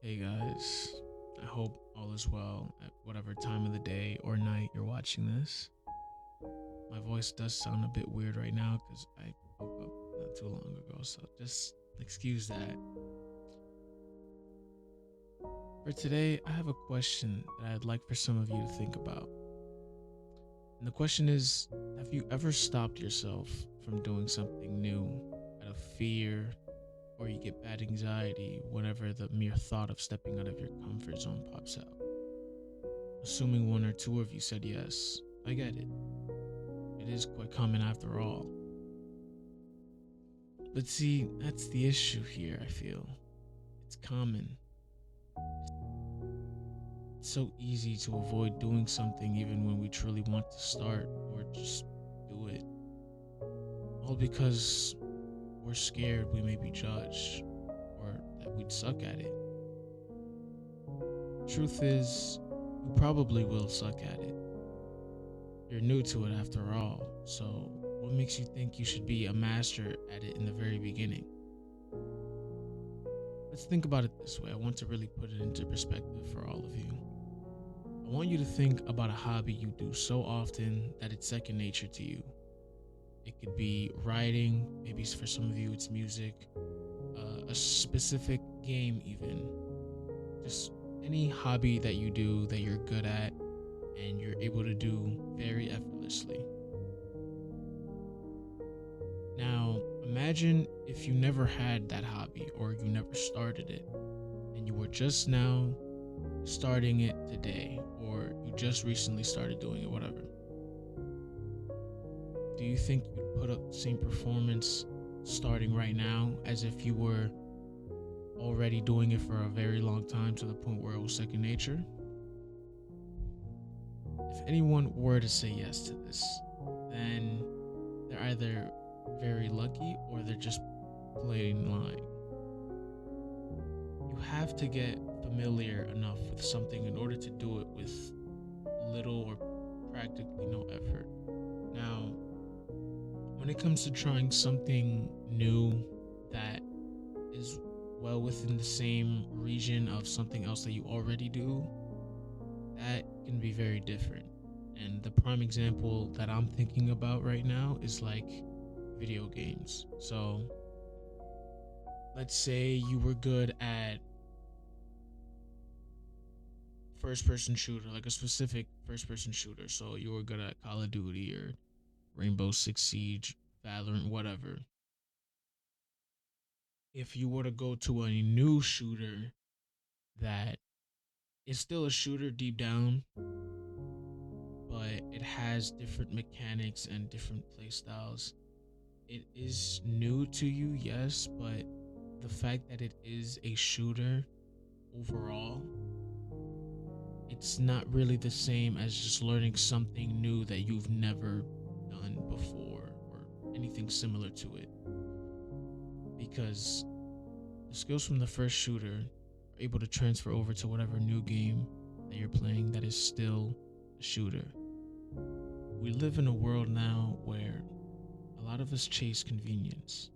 Hey guys, I hope all is well at whatever time of the day or night you're watching this. My voice does sound a bit weird right now because I woke up not too long ago, so just excuse that. For today, I have a question that I'd like for some of you to think about. And the question is, have you ever stopped yourself from doing something new out of fear, or you get bad anxiety whenever the mere thought of stepping out of your comfort zone pops out? Assuming one or two of you said yes, I get it. It is quite common after all. But see, that's the issue here, I feel. It's common. It's so easy to avoid doing something even when we truly want to start or just do it. All because we're scared we may be judged or that we'd suck at it. Truth is, you probably will suck at it. You're new to it after all, so what makes you think you should be a master at it in the very beginning? Let's think about it this way. I want to really put it into perspective for all of you. I want you to think about a hobby you do so often that it's second nature to you. It could be writing, maybe for some of you it's music, a specific game, even. Just any hobby that you do that you're good at and you're able to do very effortlessly. Now, imagine if you never had that hobby or you never started it and you were just now starting it today or you just recently started doing it, whatever. Do you think you'd put up the same performance starting right now as if you were already doing it for a very long time to the point where it was second nature? If anyone were to say yes to this, then they're either very lucky or they're just plain lying. You have to get familiar enough with something in order to do it with little or practically no effort. Now, when it comes to trying something new that is well within the same region of something else that you already do, that can be very different. And the prime example that I'm thinking about right now is like video games. So, let's say you were good at first person shooter, like a specific first person shooter. So, you were good at Call of Duty or Rainbow Six Siege, Valorant, whatever. If you were to go to a new shooter that is still a shooter deep down, but it has different mechanics and different playstyles. It is new to you, yes, but the fact that it is a shooter overall, it's not really the same as just learning something new that you've never done before or anything similar to it. Because the skills from the first shooter are able to transfer over to whatever new game that you're playing that is still a shooter. We live in a world now where a lot of us chase convenience.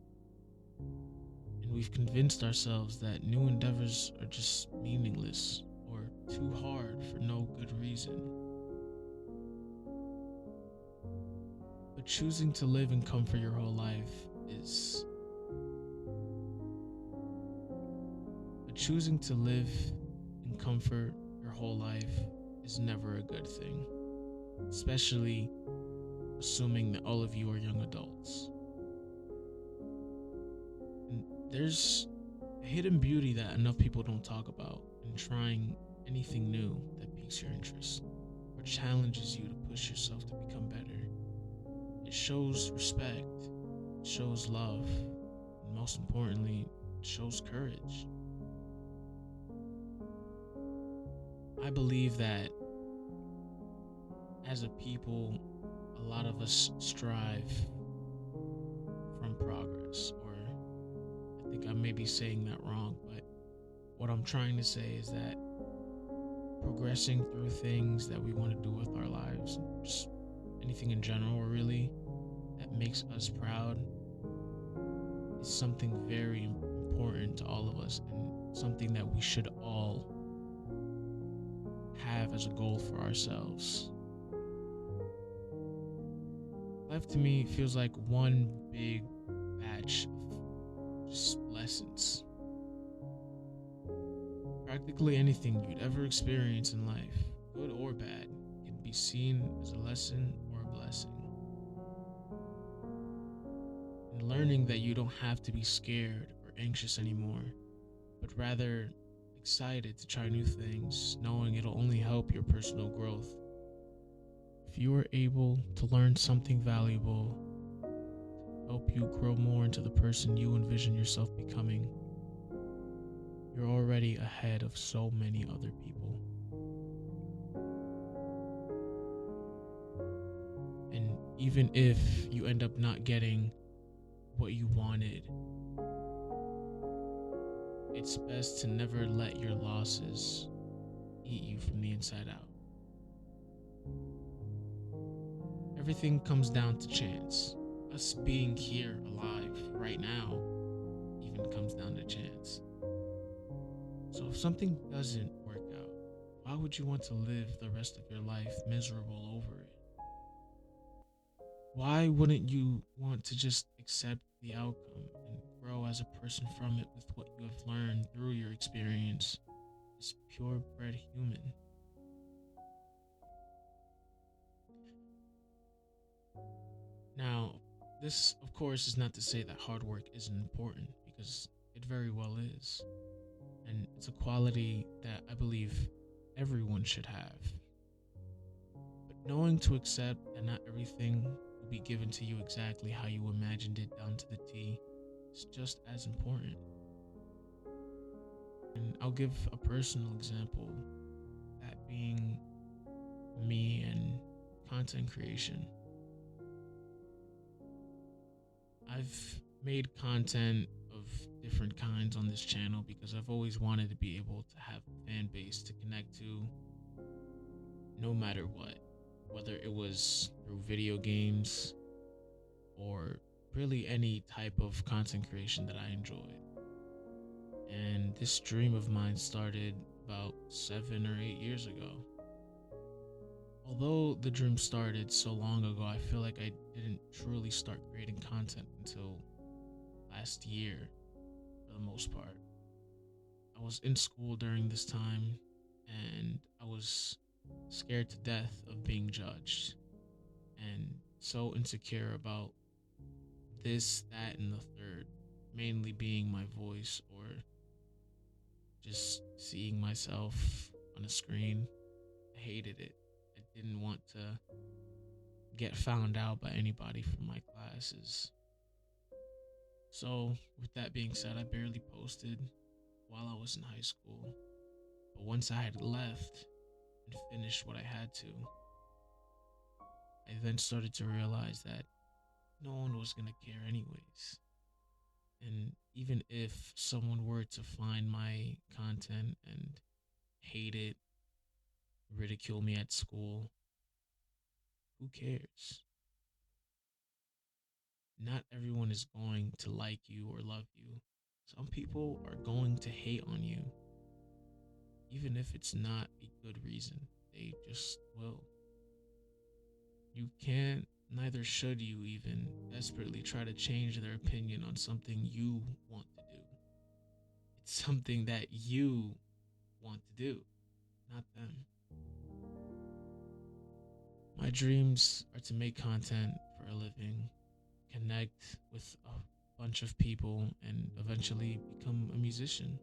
And we've convinced ourselves that new endeavors are just meaningless or too hard for no good reason. But choosing to live in comfort your whole life is. But choosing to live in comfort your whole life is never a good thing, especially assuming that all of you are young adults. And there's a hidden beauty that enough people don't talk about in trying anything new that piques your interest or challenges you to push yourself to become better. It shows respect, it shows love, and most importantly, it shows courage. I believe that as a people, a lot of us strive from progress, or I think I may be saying that wrong, but what I'm trying to say is that progressing through things that we want to do with our lives, just anything in general, really, that makes us proud, is something very important to all of us. And something that we should all have as a goal for ourselves. Life to me feels like one big batch of just lessons. Practically anything you'd ever experience in life, good or bad, can be seen as a lesson or a blessing. And learning that you don't have to be scared or anxious anymore, but rather excited to try new things, knowing it'll only help your personal growth. If you are able to learn something valuable, help you grow more into the person you envision yourself becoming, you're already ahead of so many other people. And even if you end up not getting what you wanted, it's best to never let your losses eat you from the inside out. Everything comes down to chance. Us being here alive right now even comes down to chance. So if something doesn't work out, why would you want to live the rest of your life miserable over it? Why wouldn't you want to just accept the outcome and grow as a person from it with what you have learned through your experience as purebred human? Now, this, of course, is not to say that hard work isn't important, because it very well is. And it's a quality that I believe everyone should have. But knowing to accept that not everything will be given to you exactly how you imagined it down to the T is just as important. And I'll give a personal example, that being me and content creation. I've made content of different kinds on this channel because I've always wanted to be able to have a fan base to connect to no matter what, whether it was through video games or really any type of content creation that I enjoyed. And this dream of mine started about 7 or 8 years ago. Although the dream started so long ago, I feel like I didn't truly start creating content until last year, for the most part. I was in school during this time, and I was scared to death of being judged, and so insecure about this, that, and the third, mainly being my voice or just seeing myself on a screen. I hated it. I didn't want to get found out by anybody from my classes. So, with that being said, I barely posted while I was in high school. But once I had left and finished what I had to, I then started to realize that no one was going to care anyways. And even if someone were to find my content and hate it, ridicule me at school, who cares? Not everyone is going to like you or love you. Some people are going to hate on you, even if it's not a good reason. They just will. You can't, neither should you even, desperately try to change their opinion on something you want to do. It's something that you want to do, not them. My dreams are to make content for a living, connect with a bunch of people, and eventually become a musician.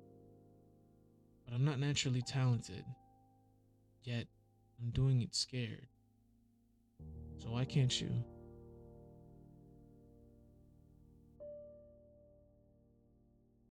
But I'm not naturally talented, yet I'm doing it scared. So why can't you?